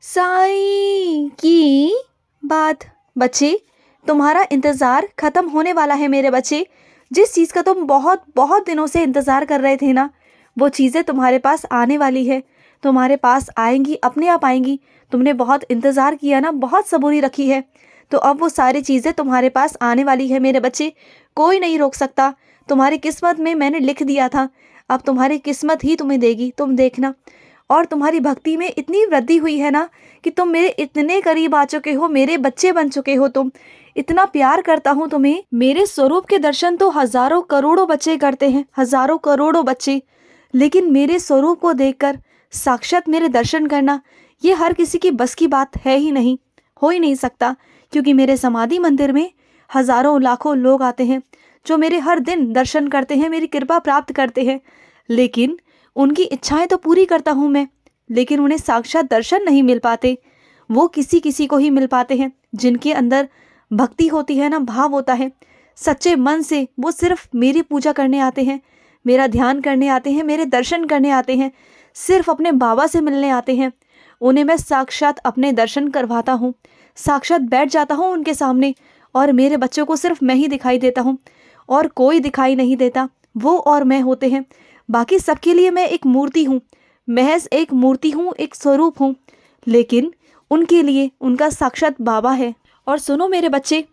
साईं की बात। बच्चे, तुम्हारा इंतज़ार ख़त्म होने वाला है मेरे बच्चे। जिस चीज़ का तुम बहुत बहुत दिनों से इंतज़ार कर रहे थे ना, वो चीज़ें तुम्हारे पास आने वाली है। तुम्हारे पास आएंगी, अपने आप आएंगी। तुमने बहुत इंतज़ार किया ना, बहुत सबूरी रखी है, तो अब वो सारी चीज़ें तुम्हारे पास आने वाली है मेरे बच्चे। कोई नहीं रोक सकता। तुम्हारी किस्मत में मैंने लिख दिया था, अब तुम्हारी किस्मत ही तुम्हें देगी, तुम देखना। और तुम्हारी भक्ति में इतनी वृद्धि हुई है ना कि तुम मेरे इतने करीब आ चुके हो, मेरे बच्चे बन चुके हो। तुम इतना प्यार करता हूँ तुम्हें। मेरे स्वरूप के दर्शन तो हजारों करोड़ों बच्चे करते हैं, हजारों करोड़ों बच्चे। लेकिन मेरे स्वरूप को देखकर साक्षात मेरे दर्शन करना, ये हर किसी की बस की बात है ही नहीं, हो ही नहीं सकता। क्योंकि मेरे समाधि मंदिर में हजारों लाखों लोग आते हैं जो मेरे हर दिन दर्शन करते हैं, मेरी कृपा प्राप्त करते हैं। लेकिन उनकी इच्छाएं तो पूरी करता हूँ मैं, लेकिन उन्हें साक्षात दर्शन नहीं मिल पाते। वो किसी किसी को ही मिल पाते हैं जिनके अंदर भक्ति होती है ना, भाव होता है। सच्चे मन से वो सिर्फ मेरी पूजा करने आते हैं, मेरा ध्यान करने आते हैं, मेरे दर्शन करने आते हैं, सिर्फ अपने बाबा से मिलने आते हैं। उन्हें मैं साक्षात अपने दर्शन करवाता हूँ, साक्षात बैठ जाता हूँ उनके सामने, और मेरे बच्चों को सिर्फ मैं ही दिखाई देता हूँ और कोई दिखाई नहीं देता। वो और मैं होते हैं। बाकी सबके लिए मैं एक मूर्ति हूँ, महज एक मूर्ति हूँ, एक स्वरूप हूँ। लेकिन उनके लिए उनका साक्षात बाबा है। और सुनो मेरे बच्चे,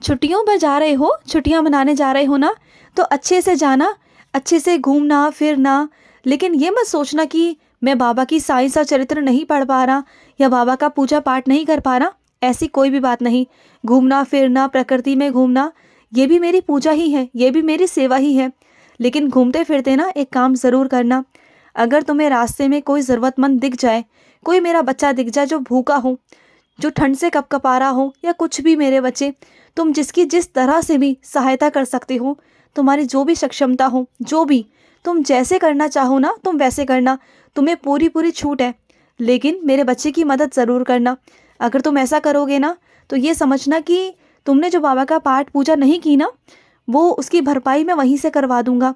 छुट्टियों पर जा रहे हो, छुट्टियां मनाने जा रहे हो ना, तो अच्छे से जाना, अच्छे से घूमना फिरना। लेकिन ये मत सोचना कि मैं बाबा की साईं सा चरित्र नहीं पढ़ पा रहा या बाबा का पूजा पाठ नहीं कर पा रहा, ऐसी कोई भी बात नहीं। घूमना फिरना, प्रकृति में घूमना, ये भी मेरी पूजा ही है, ये भी मेरी सेवा ही है। लेकिन घूमते फिरते ना एक काम ज़रूर करना। अगर तुम्हें रास्ते में कोई ज़रूरतमंद दिख जाए, कोई मेरा बच्चा दिख जाए जो भूखा हो, जो ठंड से कपकपा रहा हो, या कुछ भी मेरे बच्चे, तुम जिसकी जिस तरह से भी सहायता कर सकते हो, तुम्हारी जो भी सक्षमता हो, जो भी तुम जैसे करना चाहो ना, तुम वैसे करना। तुम्हें पूरी पूरी छूट है। लेकिन मेरे बच्चे की मदद ज़रूर करना। अगर तुम ऐसा करोगे ना, तो ये समझना कि तुमने जो बाबा का पाठ पूजा नहीं की ना, वो उसकी भरपाई मैं वहीं से करवा दूंगा।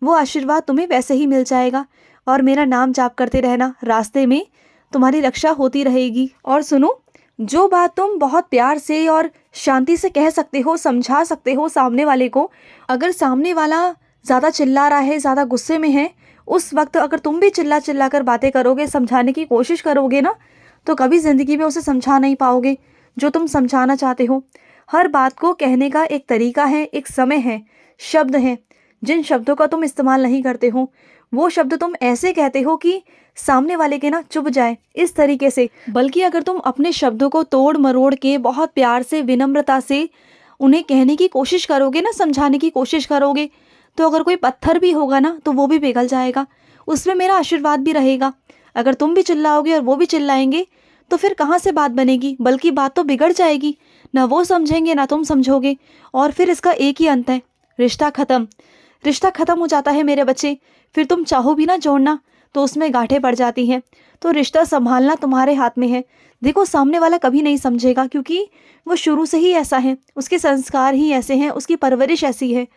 वो आशीर्वाद तुम्हें वैसे ही मिल जाएगा। और मेरा नाम जाप करते रहना, रास्ते में तुम्हारी रक्षा होती रहेगी। और सुनो, जो बात तुम बहुत प्यार से और शांति से कह सकते हो, समझा सकते हो सामने वाले को, अगर सामने वाला ज़्यादा चिल्ला रहा है, ज़्यादा गुस्से में है, उस वक्त अगर तुम भी चिल्ला चिल्ला कर बातें करोगे, समझाने की कोशिश करोगे ना, तो कभी ज़िंदगी में उसे समझा नहीं पाओगे जो तुम समझाना चाहते हो। हर बात को कहने का एक तरीका है, एक समय है, शब्द हैं। जिन शब्दों का तुम इस्तेमाल नहीं करते हो, वो शब्द तुम ऐसे कहते हो कि सामने वाले के ना चुभ जाए, इस तरीके से। बल्कि अगर तुम अपने शब्दों को तोड़ मरोड़ के बहुत प्यार से, विनम्रता से उन्हें कहने की कोशिश करोगे ना, समझाने की कोशिश करोगे, तो अगर कोई पत्थर भी होगा ना, तो वो भी पिघल जाएगा। उसमें मेरा आशीर्वाद भी रहेगा। अगर तुम भी चिल्लाओगे और वो भी चिल्लाएंगे, तो फिर कहाँ से बात बनेगी, बल्कि बात तो बिगड़ जाएगी। ना वो समझेंगे ना तुम समझोगे, और फिर इसका एक ही अंत है, रिश्ता खत्म। रिश्ता खत्म हो जाता है मेरे बच्चे। फिर तुम चाहो भी ना जोड़ना, तो उसमें गांठें पड़ जाती हैं। तो रिश्ता संभालना तुम्हारे हाथ में है। देखो, सामने वाला कभी नहीं समझेगा, क्योंकि वो शुरू से ही ऐसा है, उसके संस्कार ही ऐसे हैं, उसकी परवरिश ऐसी है।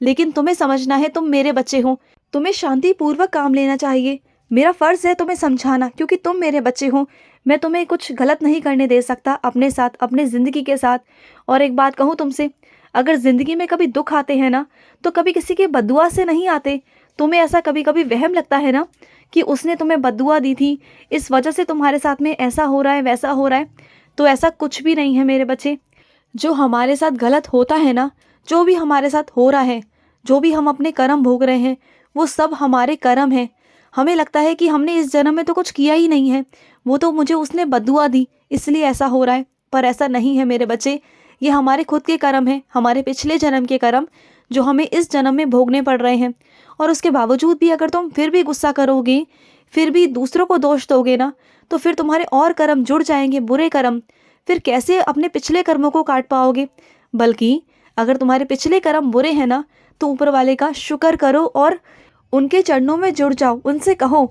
लेकिन तुम्हें समझना है, तुम मेरे बच्चे हो, तुम्हें शांतिपूर्वक काम लेना चाहिए। मेरा फ़र्ज़ है तुम्हें समझाना, क्योंकि तुम मेरे बच्चे हो। मैं तुम्हें कुछ गलत नहीं करने दे सकता अपने साथ, अपने ज़िंदगी के साथ। और एक बात कहूँ तुमसे, अगर ज़िंदगी में कभी दुख आते हैं ना, तो कभी किसी के बद्दुआ से नहीं आते। तुम्हें ऐसा कभी कभी वहम लगता है ना कि उसने तुम्हें बद्दुआ दी थी, इस वजह से तुम्हारे साथ में ऐसा हो रहा है, वैसा हो रहा है, तो ऐसा कुछ भी नहीं है मेरे बच्चे। जो हमारे साथ गलत होता है ना, जो भी हमारे साथ हो रहा है, जो भी हम अपने कर्म भोग रहे हैं, वो सब हमारे कर्म हैं। हमें लगता है कि हमने इस जन्म में तो कुछ किया ही नहीं है, वो तो मुझे उसने बद्दुआ दी इसलिए ऐसा हो रहा है। पर ऐसा नहीं है मेरे बच्चे। ये हमारे खुद के कर्म हैं, हमारे पिछले जन्म के कर्म, जो हमें इस जन्म में भोगने पड़ रहे हैं। और उसके बावजूद भी अगर तुम फिर भी गुस्सा करोगे, फिर भी दूसरों को दोष दोगे ना, तो फिर तुम्हारे और कर्म जुड़ जाएंगे, बुरे कर्म। फिर कैसे अपने पिछले कर्मों को काट पाओगे। बल्कि अगर तुम्हारे पिछले कर्म बुरे हैं ना, तो ऊपर वाले का शुक्र करो और उनके चरणों में जुड़ जाओ। उनसे कहो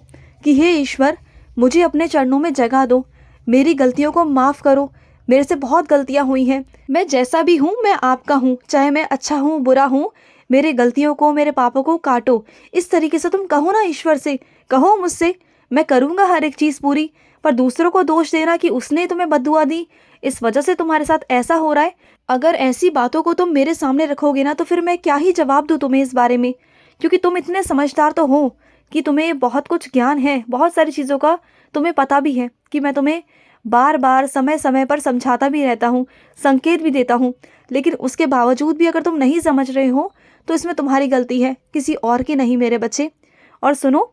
कि हे ईश्वर, मुझे अपने चरणों में जगह दो, मेरी गलतियों को माफ़ करो, मेरे से बहुत गलतियां हुई हैं, मैं जैसा भी हूँ मैं आपका हूँ, चाहे मैं अच्छा हूँ बुरा हूँ, मेरे गलतियों को, मेरे पापों को काटो। इस तरीके से तुम कहो ना ईश्वर से, कहो मुझसे, मैं करूँगा हर एक चीज़ पूरी। पर दूसरों को दोष देना कि उसने तुम्हें बद्दुआ दी, इस वजह से तुम्हारे साथ ऐसा हो रहा है। अगर ऐसी बातों को तुम मेरे सामने रखोगे ना तो फिर मैं क्या ही जवाब दूँ तुम्हें इस बारे में, क्योंकि तुम इतने समझदार तो हो कि तुम्हें बहुत कुछ ज्ञान है, बहुत सारी चीज़ों का तुम्हें पता भी है कि मैं तुम्हें बार बार समय समय पर समझाता भी रहता हूँ, संकेत भी देता हूँ, लेकिन उसके बावजूद भी अगर तुम नहीं समझ रहे हो तो इसमें तुम्हारी गलती है, किसी और की नहीं मेरे बच्चे। और सुनो,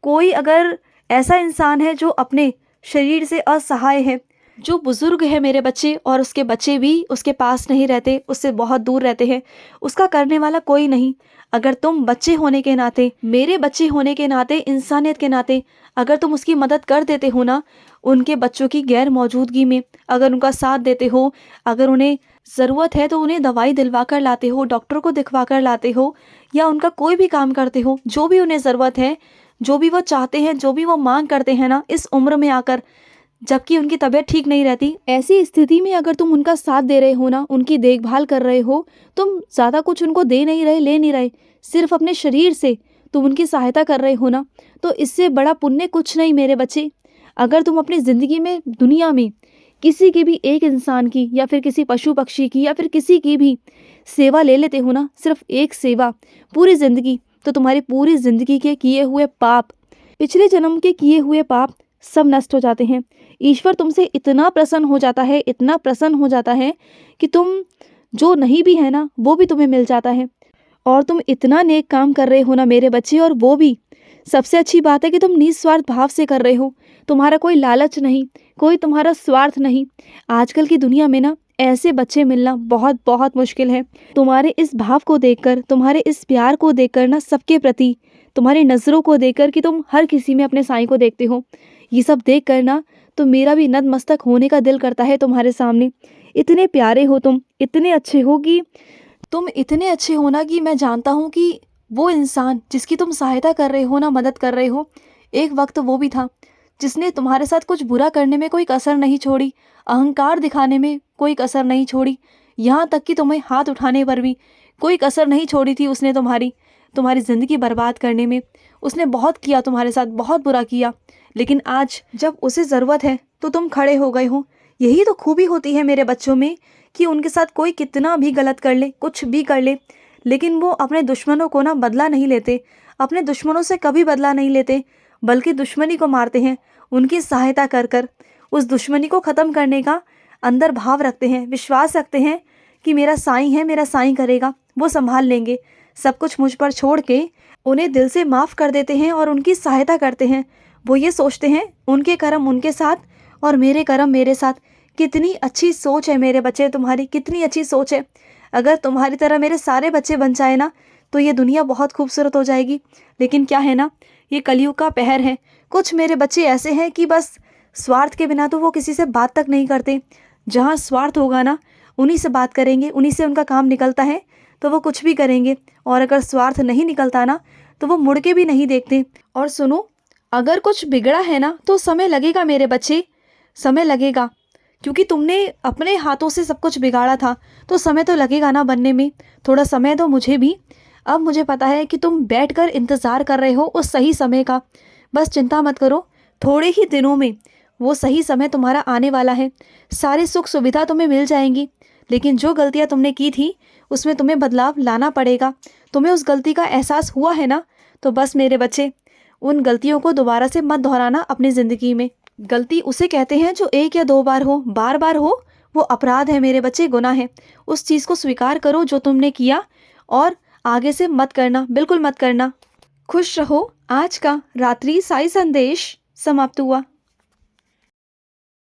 कोई अगर ऐसा इंसान है जो अपने शरीर से असहाय है, जो बुजुर्ग है मेरे बच्चे, और उसके बच्चे भी उसके पास नहीं रहते, उससे बहुत दूर रहते हैं, उसका करने वाला कोई नहीं। अगर तुम बच्चे होने के नाते, मेरे बच्चे होने के नाते, इंसानियत के नाते अगर तुम उसकी मदद कर देते हो ना, उनके बच्चों की गैर मौजूदगी में अगर उनका साथ देते हो, अगर उन्हें ज़रूरत है तो उन्हें दवाई दिलवा कर लाते हो, डॉक्टर को दिखवा कर लाते हो, या उनका कोई भी काम करते हो, जो भी उन्हें ज़रूरत है, जो भी वो चाहते हैं, जो भी वो मांग करते हैं ना इस उम्र में आकर, जबकि उनकी तबीयत ठीक नहीं रहती, ऐसी स्थिति में अगर तुम उनका साथ दे रहे हो ना, उनकी देखभाल कर रहे हो, तुम ज़्यादा कुछ उनको दे नहीं रहे, ले नहीं रहे, सिर्फ अपने शरीर से तुम उनकी सहायता कर रहे हो ना, तो इससे बड़ा पुण्य कुछ नहीं मेरे बच्चे। अगर तुम अपनी ज़िंदगी में, दुनिया में किसी की भी एक इंसान की, या फिर किसी पशु पक्षी की, या फिर किसी की भी सेवा ले लेते हो ना, सिर्फ एक सेवा पूरी ज़िंदगी, तो तुम्हारी पूरी ज़िंदगी के किए हुए पाप, पिछले जन्म के किए हुए पाप सब नष्ट हो जाते हैं। ईश्वर तुमसे इतना प्रसन्न हो जाता है, इतना प्रसन्न हो जाता है कि तुम जो नहीं भी है ना वो भी तुम्हें मिल जाता है। और तुम इतना नेक काम कर रहे हो ना मेरे बच्चे, और वो भी सबसे अच्छी बात है कि तुम निस्वार्थ भाव से कर रहे हो। तुम्हारा कोई लालच नहीं, कोई तुम्हारा स्वार्थ नहीं। आजकल की दुनिया में ना ऐसे बच्चे मिलना बहुत बहुत मुश्किल है। तुम्हारे इस भाव को देखकर, तुम्हारे इस प्यार को देखकर ना, सबके प्रति तुम्हारी नज़रों को देखकर कि तुम हर किसी में अपने साईं को देखते हो, ये सब देख कर ना तो मेरा भी नतमस्तक होने का दिल करता है तुम्हारे सामने। इतने प्यारे हो तुम, इतने अच्छे हो कि तुम इतने अच्छे हो ना कि मैं जानता हूँ कि वो इंसान जिसकी तुम सहायता कर रहे हो ना, मदद कर रहे हो, एक वक्त वो भी था जिसने तुम्हारे साथ कुछ बुरा करने में कोई कसर नहीं छोड़ी, अहंकार दिखाने में कोई कसर नहीं छोड़ी, यहाँ तक कि तुम्हें हाथ उठाने पर भी कोई कसर नहीं छोड़ी थी उसने। तुम्हारी ज़िंदगी बर्बाद करने में उसने बहुत किया, तुम्हारे साथ बहुत बुरा किया, लेकिन आज जब उसे ज़रूरत है तो तुम खड़े हो गए हो। यही तो खूबी होती है मेरे बच्चों में कि उनके साथ कोई कितना भी गलत कर ले, कुछ भी कर ले, लेकिन वो अपने दुश्मनों को ना बदला नहीं लेते, अपने दुश्मनों से कभी बदला नहीं लेते, बल्कि दुश्मनी को मारते हैं, उनकी सहायता कर कर उस दुश्मनी को ख़त्म करने का अंदर भाव रखते हैं, विश्वास रखते हैं कि मेरा साईं है, मेरा साईं करेगा, वो संभाल लेंगे। सब कुछ मुझ पर छोड़ के उन्हें दिल से माफ़ कर देते हैं और उनकी सहायता करते हैं। वो ये सोचते हैं उनके कर्म उनके साथ और मेरे कर्म मेरे साथ। कितनी अच्छी सोच है मेरे बच्चे तुम्हारी, कितनी अच्छी सोच है। अगर तुम्हारी तरह मेरे सारे बच्चे बन जाए ना तो ये दुनिया बहुत खूबसूरत हो जाएगी। लेकिन क्या है ना, ये कलयुग का कहर है। कुछ मेरे बच्चे ऐसे हैं कि बस स्वार्थ के बिना तो वो किसी से बात तक नहीं करते। जहाँ स्वार्थ होगा ना उन्हीं से बात करेंगे, उन्हीं से उनका काम निकलता है तो वो कुछ भी करेंगे, और अगर स्वार्थ नहीं निकलता ना तो वो मुड़ के भी नहीं देखते। और सुनो, अगर कुछ बिगड़ा है ना तो समय लगेगा मेरे बच्चे, समय लगेगा, क्योंकि तुमने अपने हाथों से सब कुछ बिगाड़ा था तो समय तो लगेगा ना बनने में। थोड़ा समय दो मुझे भी। अब मुझे पता है कि तुम बैठकर इंतज़ार कर रहे हो उस सही समय का। बस चिंता मत करो, थोड़े ही दिनों में वो सही समय तुम्हारा आने वाला है। सारी सुख सुविधा तुम्हें मिल जाएंगी, लेकिन जो गलतियाँ तुमने की थी उसमें तुम्हें बदलाव लाना पड़ेगा। तुम्हें उस गलती का एहसास हुआ है ना, तो बस मेरे बच्चे उन गलतियों को दोबारा से मत दोहराना अपनी ज़िंदगी में। गलती उसे कहते हैं जो एक या दो बार हो, बार बार हो वो अपराध है मेरे बच्चे, गुनाह है। उस चीज़ को स्वीकार करो जो तुमने किया, और आगे से मत करना, बिल्कुल मत करना। खुश रहो। आज का रात्रि साई संदेश समाप्त हुआ।